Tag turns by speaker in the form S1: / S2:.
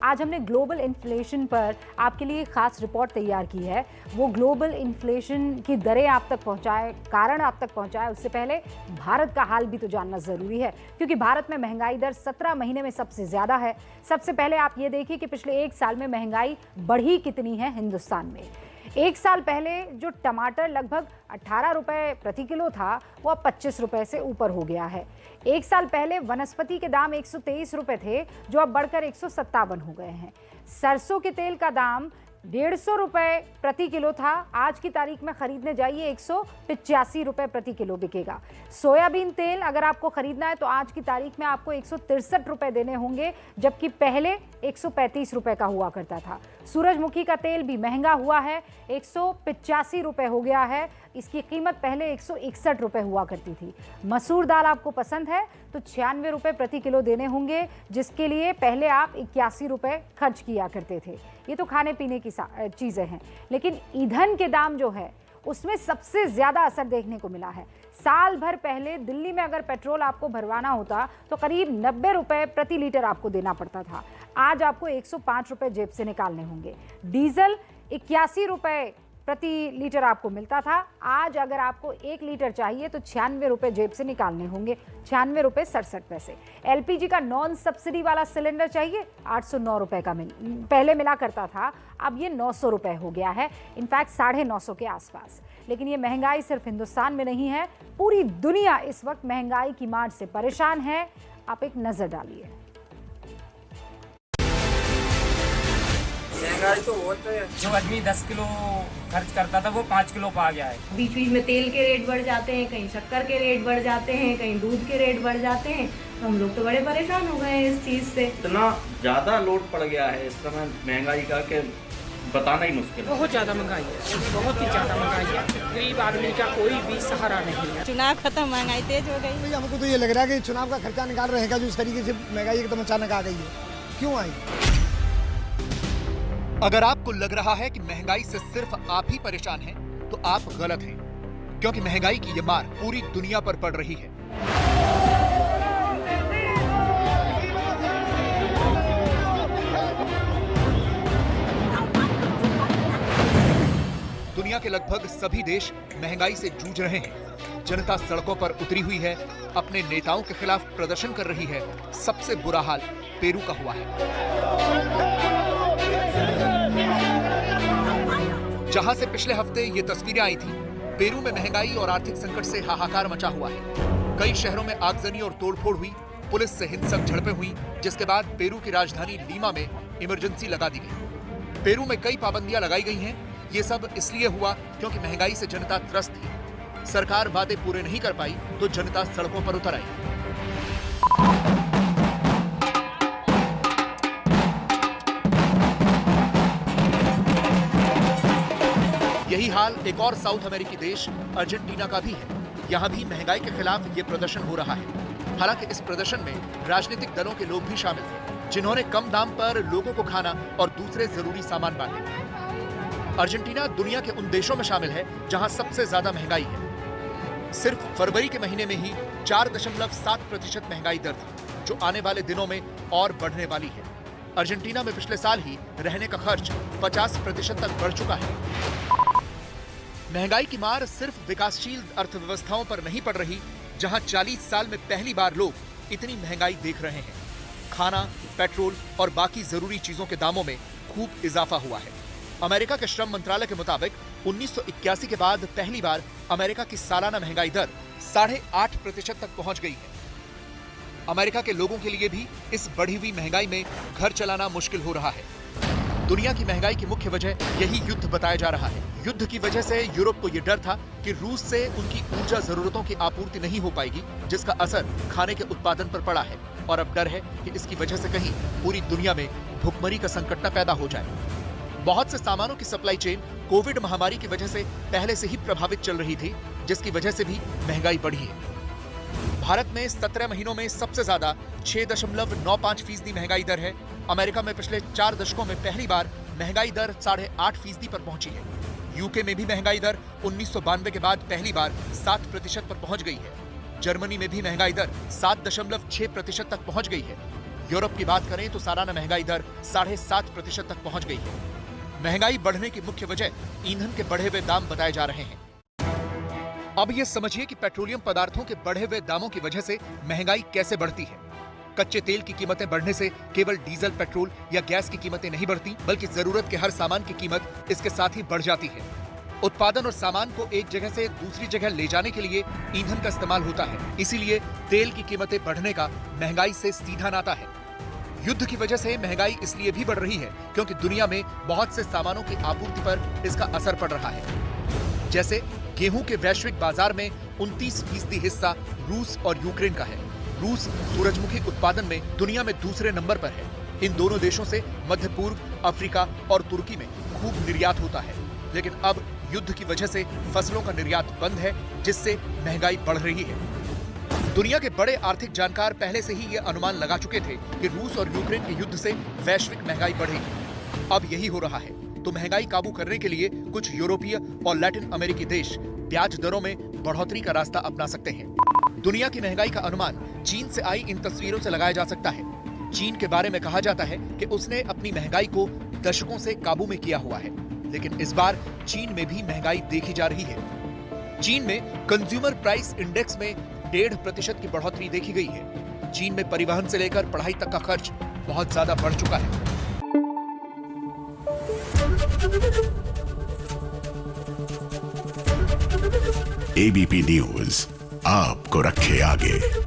S1: आज हमने global inflation पर आपके लिए खास रिपोर्ट तैयार की है। वो ग्लोबल इन्फ्लेशन की दरें आप तक पहुंचाए, कारण आप तक पहुंचाए, उससे पहले भारत का हाल भी तो जानना ज़रूरी है, क्योंकि भारत में महंगाई दर 17 महीने में सबसे ज़्यादा है। सबसे पहले आप ये देखिए कि पिछले एक साल में महंगाई बढ़ी कितनी है हिंदुस्तान में। एक साल पहले जो टमाटर लगभग 18 रुपए प्रति किलो था, वो अब 25 रुपए से ऊपर हो गया है। एक साल पहले वनस्पति के दाम 123 रुपए थे, जो अब बढ़कर 157 हो गए हैं। सरसों के तेल का दाम 150 रुपए प्रति किलो था, आज की तारीख में खरीदने जाइए 185 रुपए प्रति किलो बिकेगा। सोयाबीन तेल अगर आपको खरीदना है तो आज की तारीख में आपको 163 रुपए देने होंगे, जबकि पहले 135 रुपए का हुआ करता था। सूरजमुखी का तेल भी महंगा हुआ है, 185 रुपए हो गया है, इसकी कीमत पहले 161 रुपए हुआ करती थी। मसूर दाल आपको पसंद है तो 96 रुपए प्रति किलो देने होंगे, जिसके लिए पहले आप 81 रुपए खर्च किया करते थे। ये तो खाने पीने की चीज़ें हैं, लेकिन ईंधन के दाम जो है उसमें सबसे ज़्यादा असर देखने को मिला है। साल भर पहले दिल्ली में अगर पेट्रोल आपको भरवाना होता तो करीब 90 रुपए प्रति लीटर आपको देना पड़ता था, आज आपको 105 रुपए जेब से निकालने होंगे। डीजल 81 रुपए प्रति लीटर आपको मिलता था, आज अगर आपको 1 लीटर चाहिए तो 96 रुपए जेब से निकालने होंगे, 96 रुपए 67 पैसे। एलपीजी का नॉन सब्सिडी वाला सिलेंडर चाहिए, 809 रुपए का पहले मिला करता था, अब ये 900 रुपए हो गया है, इनफैक्ट 950 के आसपास। लेकिन ये महंगाई सिर्फ हिंदुस्तान में नहीं है, पूरी दुनिया इस वक्त महंगाई की मार से परेशान है। आप एक नजर डालिए।
S2: महंगाई तो बहुत है। जो आदमी 10 किलो खर्च करता था वो 5 किलो पा गया है।
S3: बीच बीच में तेल के रेट बढ़ जाते हैं, कहीं शक्कर के रेट बढ़ जाते हैं, कहीं दूध के रेट बढ़ जाते हैं। हम लोग तो बड़े परेशान हो गए हैं इस चीज़ से।
S4: इतना ज़्यादा लोड पड़ गया है इस समय महंगाई का कि बताना ही मुश्किल है।
S5: बहुत ज़्यादा महंगाई है, बहुत ही ज़्यादा महंगाई है। गरीब आदमी का कोई भी सहारा नहीं है।
S6: चुनाव खत्म, महंगाई तेज हो गई।
S7: हमको तो ये लग रहा है कि चुनाव का खर्चा निकाल रहेगा, जो इस तरीके से महंगाई एकदम अचानक आ गई है, क्यों आई?
S8: अगर आपको लग रहा है कि महंगाई से सिर्फ आप ही परेशान हैं, तो आप गलत हैं, क्योंकि महंगाई की ये मार पूरी दुनिया पर पड़ रही है। दुनिया के लगभग सभी देश महंगाई से जूझ रहे हैं। जनता सड़कों पर उतरी हुई है, अपने नेताओं के खिलाफ प्रदर्शन कर रही है। सबसे बुरा हाल पेरू का हुआ है, जहां से पिछले हफ्ते ये तस्वीरें आई थी। पेरू में महंगाई और आर्थिक संकट से हाहाकार मचा हुआ है। कई शहरों में आगजनी और तोड़फोड़ हुई, पुलिस से हिंसक झड़पें हुई, जिसके बाद पेरू की राजधानी लीमा में इमरजेंसी लगा दी गई। पेरू में कई पाबंदियां लगाई गई हैं। ये सब इसलिए हुआ क्योंकि महंगाई से जनता त्रस्त थी। सरकार वादे पूरे नहीं कर पाई तो जनता सड़कों पर उतर आई। यही हाल एक और साउथ अमेरिकी देश अर्जेंटीना का भी है। यहाँ भी महंगाई के खिलाफ ये प्रदर्शन हो रहा है। हालांकि इस प्रदर्शन में राजनीतिक दलों के लोग भी शामिल थे, जिन्होंने कम दाम पर लोगों को खाना और दूसरे जरूरी सामान बांटे। अर्जेंटीना दुनिया के उन देशों में शामिल है जहां सबसे ज्यादा महंगाई है। सिर्फ फरवरी के महीने में ही 4.7% महंगाई दर थी, जो आने वाले दिनों में और बढ़ने वाली है। अर्जेंटीना में पिछले साल ही रहने का खर्च 50% तक बढ़ चुका है। महंगाई की मार सिर्फ विकासशील अर्थव्यवस्थाओं पर नहीं पड़ रही, जहां 40 साल में पहली बार लोग इतनी महंगाई देख रहे हैं। खाना, पेट्रोल और बाकी जरूरी चीजों के दामों में खूब इजाफा हुआ है। अमेरिका के श्रम मंत्रालय के मुताबिक 1981 के बाद पहली बार अमेरिका की सालाना महंगाई दर 8.5% तक पहुंच गई है। अमेरिका के लोगों के लिए भी इस बढ़ी हुई महंगाई में घर चलाना मुश्किल हो रहा है। दुनिया की महंगाई की मुख्य वजह यही युद्ध बताया जा रहा है। युद्ध की वजह से यूरोप को यह डर था कि रूस से उनकी ऊर्जा जरूरतों की आपूर्ति नहीं हो पाएगी, जिसका असर खाने के उत्पादन पर पड़ा है। और अब डर है कि इसकी वजह से कहीं पूरी दुनिया में भुखमरी का संकट न पैदा हो जाए। बहुत से सामानों की सप्लाई चेन कोविड महामारी की वजह से पहले से ही प्रभावित चल रही थी, जिसकी वजह से भी महंगाई बढ़ी है। भारत में 17 महीनों में सबसे ज्यादा 6.95% महंगाई दर है। अमेरिका में पिछले 4 दशकों में पहली बार महंगाई दर 8.5% पर पहुंची है। यूके में भी महंगाई दर 1992 के बाद पहली बार 7% पर पहुंच गई है। जर्मनी में भी महंगाई दर 7.6% तक पहुंच गई है। यूरोप की बात करें तो सालाना महंगाई दर 7.5% तक पहुंच गई है। महंगाई बढ़ने की मुख्य वजह ईंधन के बढ़े हुए दाम बताए जा रहे हैं। अब ये समझिए कि पेट्रोलियम पदार्थों के बढ़े हुए दामों की वजह से महंगाई कैसे बढ़ती है। कच्चे तेल की कीमतें बढ़ने से केवल डीजल, पेट्रोल या गैस की कीमतें नहीं बढ़ती, बल्कि जरूरत के हर सामान की कीमत इसके साथ ही बढ़ जाती है। उत्पादन और सामान को एक जगह से दूसरी जगह ले जाने के लिए ईंधन का इस्तेमाल होता है। इसीलिए तेल की कीमतें बढ़ने का महंगाई से सीधा नाता है। युद्ध की वजह से महंगाई इसलिए भी बढ़ रही है क्योंकि दुनिया में बहुत से सामानों की आपूर्ति पर इसका असर पड़ रहा है। जैसे गेहूं के वैश्विक बाजार में 29% हिस्सा रूस और यूक्रेन का है। रूस सूरजमुखी उत्पादन में दुनिया में दूसरे नंबर पर है। इन दोनों देशों से मध्य पूर्व, अफ्रीका और तुर्की में खूब निर्यात होता है। लेकिन अब युद्ध की वजह से फसलों का निर्यात बंद है, जिससे महंगाई बढ़ रही है। दुनिया के बड़े आर्थिक जानकार पहले से ही ये अनुमान लगा चुके थे कि रूस और यूक्रेन के युद्ध से वैश्विक महंगाई बढ़ेगी। अब यही हो रहा है। तो महंगाई काबू करने के लिए कुछ यूरोपीय और लैटिन अमेरिकी देश ब्याज दरों में बढ़ोतरी का रास्ता अपना सकते हैं। दुनिया की महंगाई का अनुमान चीन से आई इन तस्वीरों से लगाया जा सकता है। चीन के बारे में कहा जाता है कि उसने अपनी महंगाई को दशकों से काबू में किया हुआ है, लेकिन इस बार चीन में भी महंगाई देखी जा रही है। चीन में कंज्यूमर प्राइस इंडेक्स में 1.5% की बढ़ोतरी देखी गई है। चीन में परिवहन से लेकर पढ़ाई तक का खर्च बहुत ज्यादा बढ़ चुका है।
S9: एबीपी न्यूज आपको रखे आगे।